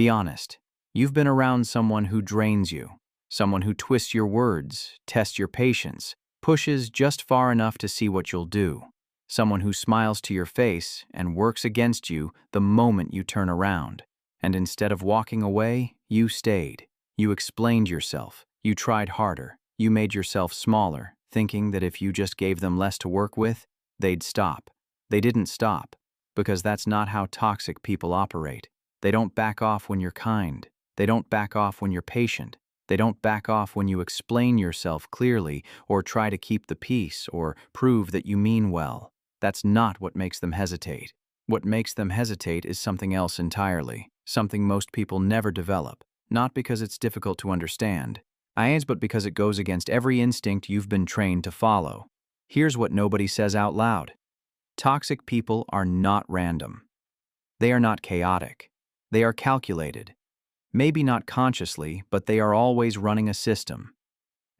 Be honest. You've been around someone who drains you, someone who twists your words, tests your patience, pushes just far enough to see what you'll do, someone who smiles to your face and works against you the moment you turn around. And instead of walking away, you stayed. You explained yourself. You tried harder. You made yourself smaller, thinking that if you just gave them less to work with, they'd stop. They didn't stop, because that's not how toxic people operate. They don't back off when you're kind. They don't back off when you're patient. They don't back off when you explain yourself clearly or try to keep the peace or prove that you mean well. That's not what makes them hesitate. What makes them hesitate is something else entirely, something most people never develop, not because it's difficult to understand, but because it goes against every instinct you've been trained to follow. Here's what nobody says out loud. Toxic people are not random. They are not chaotic. They are calculated. Maybe not consciously, but they are always running a system.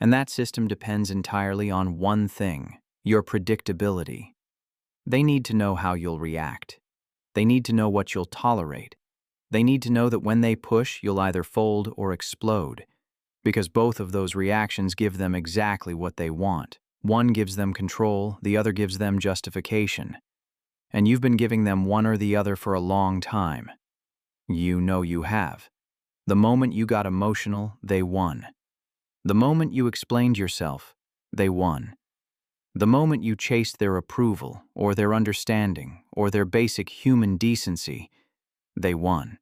And that system depends entirely on one thing: your predictability. They need to know how you'll react. They need to know what you'll tolerate. They need to know that when they push, you'll either fold or explode, because both of those reactions give them exactly what they want. One gives them control, the other gives them justification. And you've been giving them one or the other for a long time. You know you have. The moment you got emotional, they won. The moment you explained yourself, they won. The moment you chased their approval, or their understanding, or their basic human decency, they won.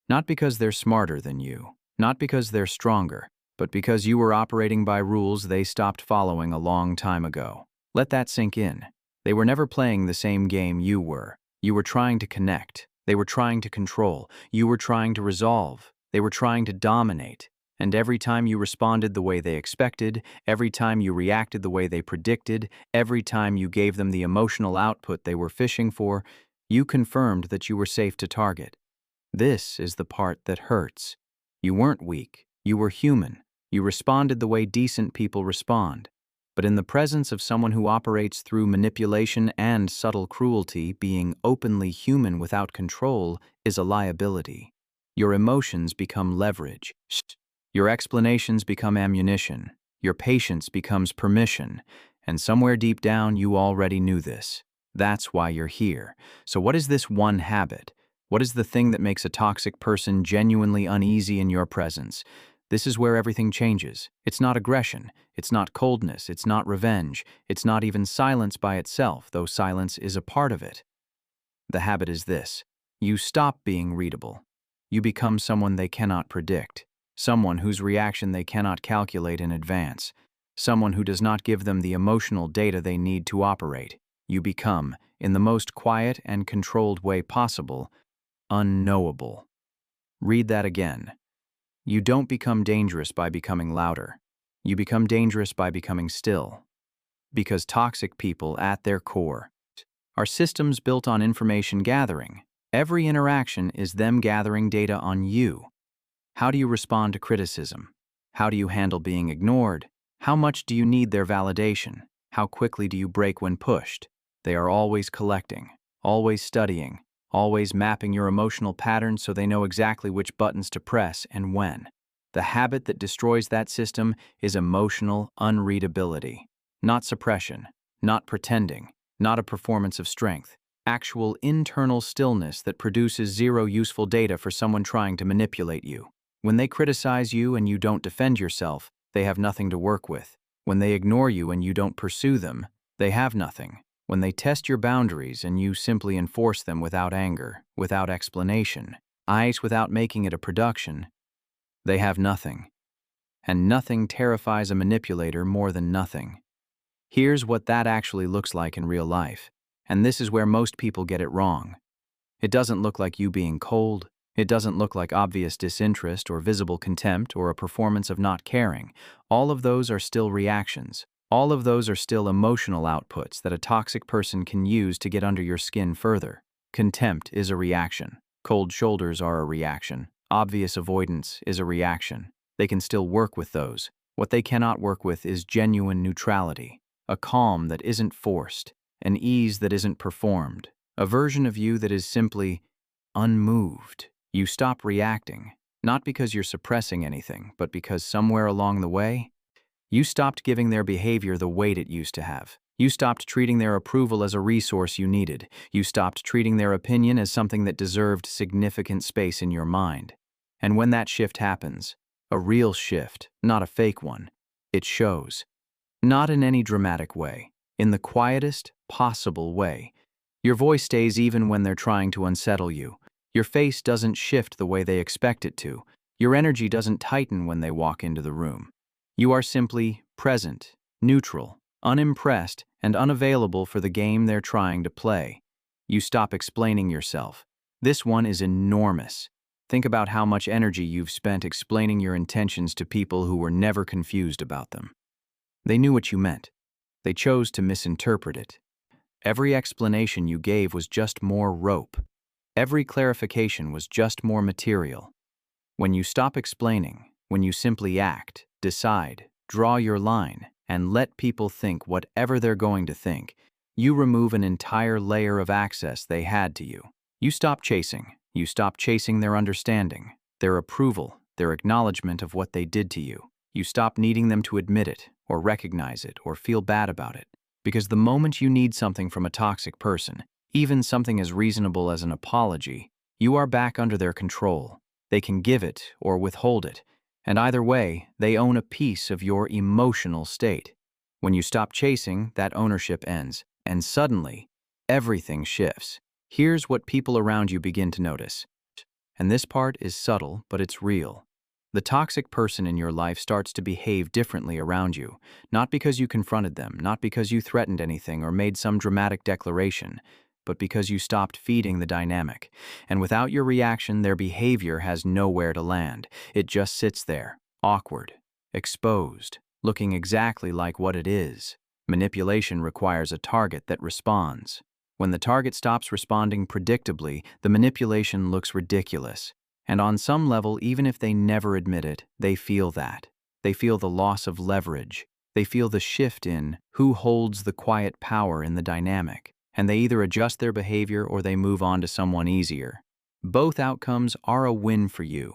Not because they're smarter than you, not because they're stronger, but because you were operating by rules they stopped following a long time ago. Let that sink in. They were never playing the same game you were. You were trying to connect. They were trying to control. You were trying to resolve. They were trying to dominate. And every time you responded the way they expected, every time you reacted the way they predicted, every time you gave them the emotional output they were fishing for, you confirmed that you were safe to target. This is the part that hurts. You weren't weak. You were human. You responded the way decent people respond. But in the presence of someone who operates through manipulation and subtle cruelty, being openly human without control is a liability. Your emotions become leverage. Your explanations become ammunition. Your patience becomes permission. And somewhere deep down, you already knew this. That's why you're here. So what is this one habit? What is the thing that makes a toxic person genuinely uneasy in your presence? This is where everything changes. It's not aggression. It's not coldness. It's not revenge. It's not even silence by itself, though silence is a part of it. The habit is this. You stop being readable. You become someone they cannot predict. Someone whose reaction they cannot calculate in advance. Someone who does not give them the emotional data they need to operate. You become, in the most quiet and controlled way possible, unknowable. Read that again. You don't become dangerous by becoming louder. You become dangerous by becoming still. Because toxic people, at their core, are systems built on information gathering. Every interaction is them gathering data on you. How do you respond to criticism? How do you handle being ignored? How much do you need their validation? How quickly do you break when pushed? They are always collecting, always studying, always mapping your emotional patterns so they know exactly which buttons to press and when. The habit that destroys that system is emotional unreadability. Not suppression, not pretending, not a performance of strength. Actual internal stillness that produces zero useful data for someone trying to manipulate you. When they criticize you and you don't defend yourself, they have nothing to work with. When they ignore you and you don't pursue them, they have nothing. When they test your boundaries and you simply enforce them without anger, without explanation, without making it a production, they have nothing. And nothing terrifies a manipulator more than nothing. Here's what that actually looks like in real life. And this is where most people get it wrong. It doesn't look like you being cold. It doesn't look like obvious disinterest or visible contempt or a performance of not caring. All of those are still reactions. All of those are still emotional outputs that a toxic person can use to get under your skin further. Contempt is a reaction. Cold shoulders are a reaction. Obvious avoidance is a reaction. They can still work with those. What they cannot work with is genuine neutrality, a calm that isn't forced, an ease that isn't performed, a version of you that is simply unmoved. You stop reacting, not because you're suppressing anything, but because somewhere along the way, you stopped giving their behavior the weight it used to have. You stopped treating their approval as a resource you needed. You stopped treating their opinion as something that deserved significant space in your mind. And when that shift happens, a real shift, not a fake one, it shows. Not in any dramatic way, in the quietest possible way. Your voice stays even when they're trying to unsettle you. Your face doesn't shift the way they expect it to. Your energy doesn't tighten when they walk into the room. You are simply present, neutral, unimpressed, and unavailable for the game they're trying to play. You stop explaining yourself. This one is enormous. Think about how much energy you've spent explaining your intentions to people who were never confused about them. They knew what you meant. They chose to misinterpret it. Every explanation you gave was just more rope. Every clarification was just more material. When you stop explaining, when you simply act, decide, draw your line, and let people think whatever they're going to think, you remove an entire layer of access they had to you. You stop chasing. You stop chasing their understanding, their approval, their acknowledgement of what they did to you. You stop needing them to admit it, or recognize it, or feel bad about it. Because the moment you need something from a toxic person, even something as reasonable as an apology, you are back under their control. They can give it or withhold it, and either way, they own a piece of your emotional state. When you stop chasing, that ownership ends, and suddenly, everything shifts. Here's what people around you begin to notice. And this part is subtle, but it's real. The toxic person in your life starts to behave differently around you, not because you confronted them, not because you threatened anything or made some dramatic declaration, but because you stopped feeding the dynamic. And without your reaction, their behavior has nowhere to land. It just sits there, awkward, exposed, looking exactly like what it is. Manipulation requires a target that responds. When the target stops responding predictably, the manipulation looks ridiculous. And on some level, even if they never admit it, they feel that. They feel the loss of leverage. They feel the shift in who holds the quiet power in the dynamic. And they either adjust their behavior or they move on to someone easier. Both outcomes are a win for you.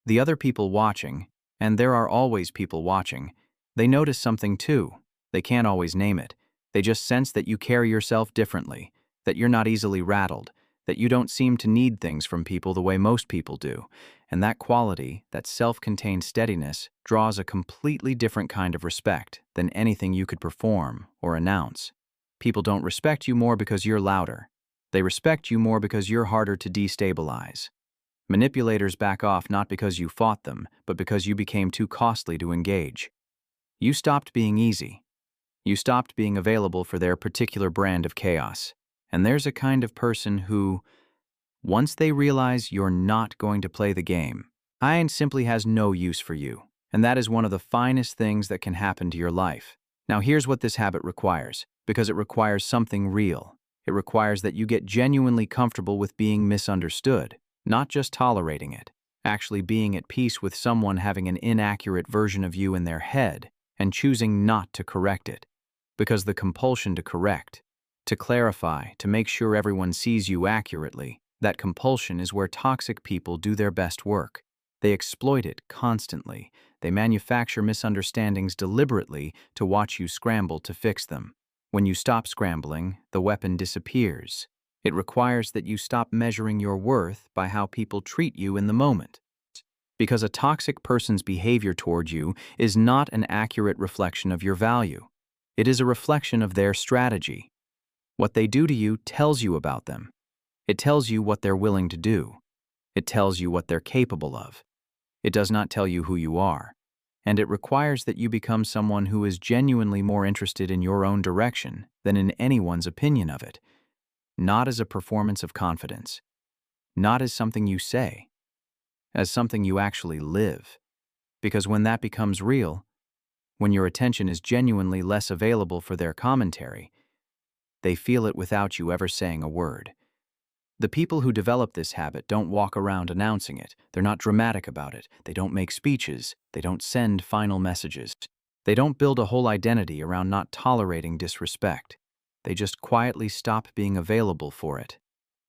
The other people watching, and there are always people watching, they notice something too. They can't always name it. They just sense that you carry yourself differently, that you're not easily rattled, that you don't seem to need things from people the way most people do. And that quality, that self-contained steadiness, draws a completely different kind of respect than anything you could perform or announce. People don't respect you more because you're louder. They respect you more because you're harder to destabilize. Manipulators back off not because you fought them, but because you became too costly to engage. You stopped being easy. You stopped being available for their particular brand of chaos. And there's a kind of person who, once they realize you're not going to play the game, simply has no use for you. And that is one of the finest things that can happen to your life. Now here's what this habit requires, because it requires something real. It requires that you get genuinely comfortable with being misunderstood, not just tolerating it, actually being at peace with someone having an inaccurate version of you in their head and choosing not to correct it. Because the compulsion to correct, to clarify, to make sure everyone sees you accurately, that compulsion is where toxic people do their best work. They exploit it constantly. They manufacture misunderstandings deliberately to watch you scramble to fix them. When you stop scrambling, the weapon disappears. It requires that you stop measuring your worth by how people treat you in the moment. Because a toxic person's behavior toward you is not an accurate reflection of your value. It is a reflection of their strategy. What they do to you tells you about them. It tells you what they're willing to do. It tells you what they're capable of. It does not tell you who you are. And it requires that you become someone who is genuinely more interested in your own direction than in anyone's opinion of it. Not as a performance of confidence. Not as something you say. As something you actually live. Because when that becomes real, when your attention is genuinely less available for their commentary, they feel it without you ever saying a word. The people who develop this habit don't walk around announcing it. They're not dramatic about it. They don't make speeches. They don't send final messages. They don't build a whole identity around not tolerating disrespect. They just quietly stop being available for it.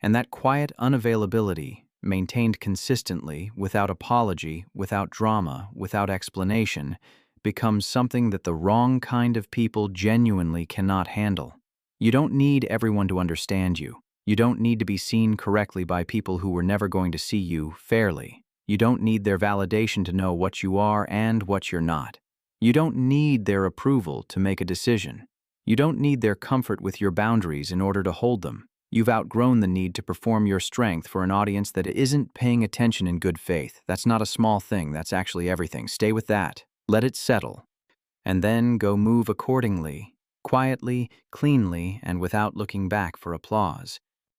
And that quiet unavailability maintained consistently, without apology, without drama, without explanation, becomes something that the wrong kind of people genuinely cannot handle. You don't need everyone to understand you. You don't need to be seen correctly by people who were never going to see you fairly. You don't need their validation to know what you are and what you're not. You don't need their approval to make a decision. You don't need their comfort with your boundaries in order to hold them. You've outgrown the need to perform your strength for an audience that isn't paying attention in good faith. That's not a small thing, that's actually everything. Stay with that. Let it settle. And then go move accordingly, quietly, cleanly, and without looking back for applause.